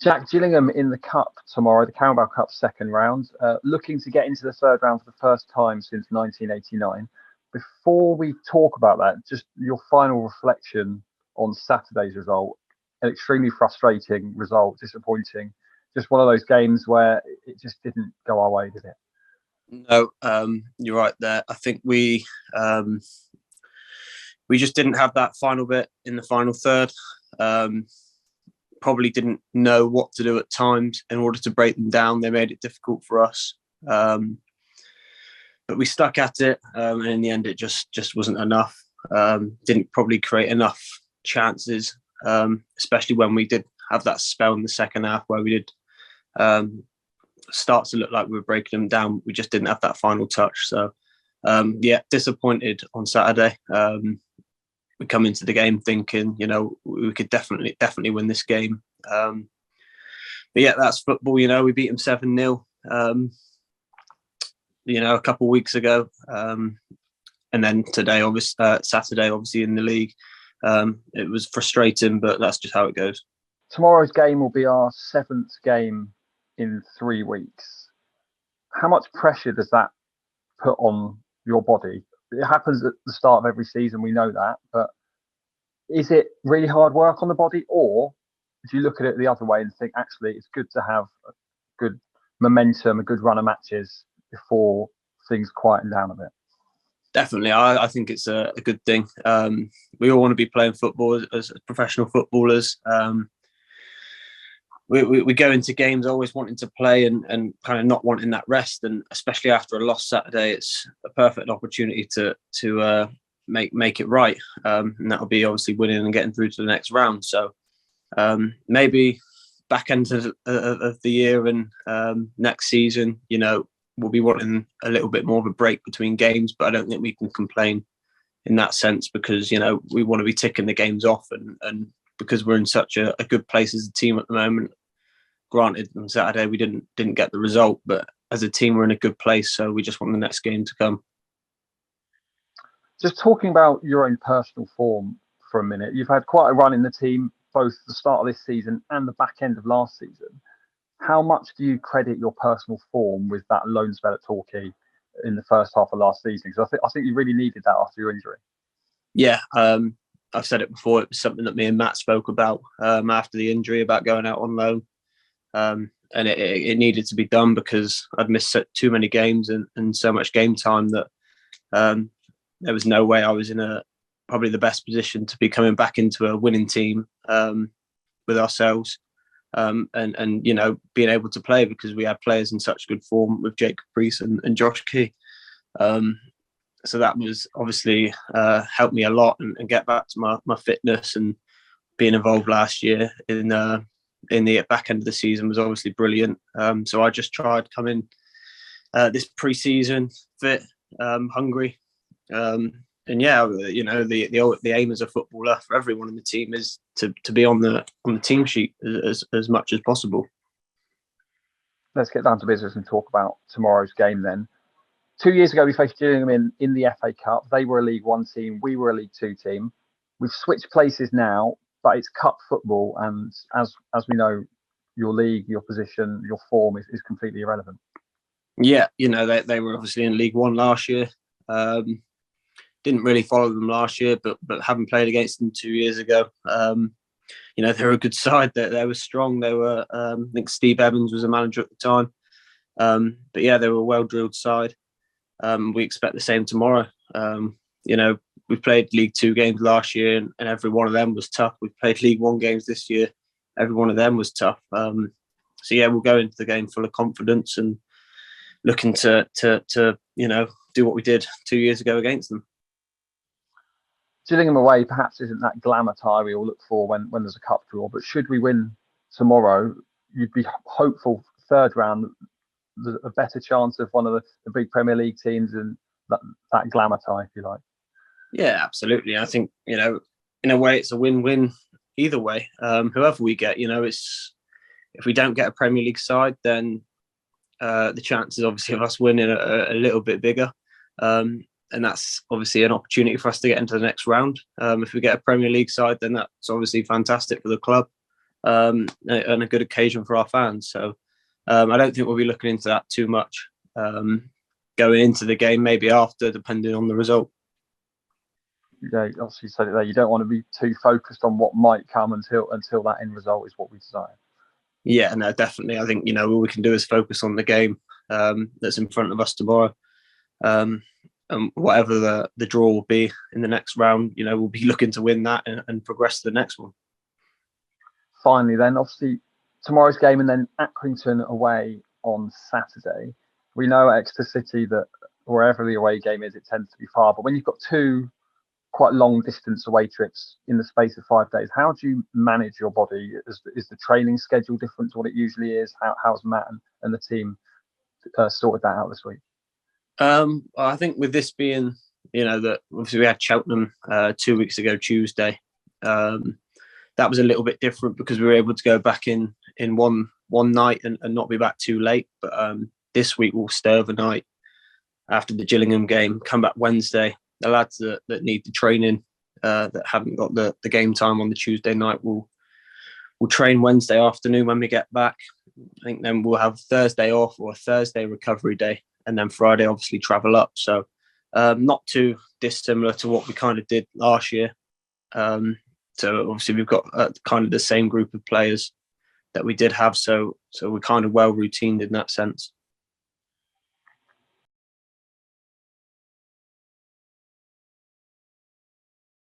Jack, Gillingham in the Cup tomorrow, the Carabao Cup second round, looking to get into the third round for the first time since 1989. Before we talk about that, just your final reflection on Saturday's result. An extremely frustrating result, disappointing. Just one of those games where it just didn't go our way, did it? No, you're right there. I think we just didn't have that final bit in the final third. Probably didn't know what to do at times in order to break them down. They made it difficult for us. But we stuck at it, and in the end, it just wasn't enough. Didn't probably create enough chances, especially when we did have that spell in the second half where we did start to look like we were breaking them down. We just didn't have that final touch. So, disappointed on Saturday. We come into the game thinking, we could definitely win this game. But yeah, that's football. We beat them 7-0. A couple of weeks ago, and then today, Saturday, obviously in the league. It was frustrating, but that's just how it goes. Tomorrow's game will be our 7th game in 3 weeks. How much pressure does that put on your body? It happens at the start of every season, we know that, but is it really hard work on the body, or do you look at it the other way and think, actually, it's good to have a good momentum, a good run of matches before things quieten down a bit? Definitely, I think it's a good thing. We all want to be playing football as professional footballers. We go into games always wanting to play and kind of not wanting that rest, and especially after a lost Saturday, it's a perfect opportunity to make it right, and that'll be obviously winning and getting through to the next round. So maybe back end of the year and next season, we'll be wanting a little bit more of a break between games, but I don't think we can complain in that sense because we want to be ticking the games off, and because we're in such a good place as a team at the moment. Granted, on Saturday we didn't get the result, but as a team we're in a good place, so we just want the next game to come. Just talking about your own personal form for a minute, you've had quite a run in the team, both the start of this season and the back end of last season. How much do you credit your personal form with that loan spell at Torquay in the first half of last season? Because I think you really needed that after your injury. Yeah, I've said it before. It was something that me and Matt spoke about after the injury, about going out on loan. And it needed to be done because I'd missed too many games and so much game time that there was no way I was in probably the best position to be coming back into a winning team with ourselves and being able to play, because we had players in such good form with Jake Caprice and Josh Key. So that was obviously helped me a lot and get back to my fitness, and being involved last year in the back end of the season was obviously brilliant. So I just tried coming this pre-season fit, hungry. And yeah, the aim as a footballer for everyone in the team is to be on the team sheet as much as possible. Let's get down to business and talk about tomorrow's game then. 2 years ago, we faced Gillingham in the FA Cup. They were a League One team. We were a League Two team. We've switched places now, but it's cup football, and as we know, your league, your position, your form is completely irrelevant. Yeah, they were obviously in League One last year. Didn't really follow them last year, but having played against them 2 years ago, they were a good side. They were strong. They were, I think Steve Evans was a manager at the time. But yeah, they were a well-drilled side. We expect the same tomorrow. We played League Two games last year, and every one of them was tough. We've played League One games this year. Every one of them was tough. So yeah, we'll go into the game full of confidence and looking to do what we did 2 years ago against them. Gillingham away perhaps isn't that glamour tie we all look for when there's a cup draw, but should we win tomorrow, you'd be hopeful third round, there's a better chance of one of the big Premier League teams and that glamour tie, if you like. Yeah, absolutely. I think, in a way it's a win-win either way. Whoever we get, it's if we don't get a Premier League side, then the chances obviously of us winning are a little bit bigger. And that's obviously an opportunity for us to get into the next round. If we get a Premier League side, then that's obviously fantastic for the club. and a good occasion for our fans. So I don't think we'll be looking into that too much going into the game, maybe after, depending on the result. Yeah, obviously you said it there. You don't want to be too focused on what might come until that end result is what we desire. Yeah, no, definitely. I think, all we can do is focus on the game that's in front of us tomorrow. And whatever the draw will be in the next round, we'll be looking to win that and progress to the next one. Finally, then, obviously, tomorrow's game and then Accrington away on Saturday. We know at Exeter City that wherever the away game is, it tends to be far. But when you've got two quite long distance away trips in the space of 5 days, how do you manage your body? Is the training schedule different to what it usually is? How's Matt and the team sorted that out this week? I think with this being, that obviously we had Cheltenham 2 weeks ago Tuesday. That was a little bit different because we were able to go back in one night and not be back too late. But this week we'll stay overnight after the Gillingham game, come back Wednesday. The lads that need the training, that haven't got the game time on the Tuesday night, will train Wednesday afternoon when we get back. I think then we'll have Thursday off or a Thursday recovery day, and then Friday obviously travel up. So not too dissimilar to what we kind of did last year. So obviously we've got kind of the same group of players that we did have. So we're kind of well routined in that sense.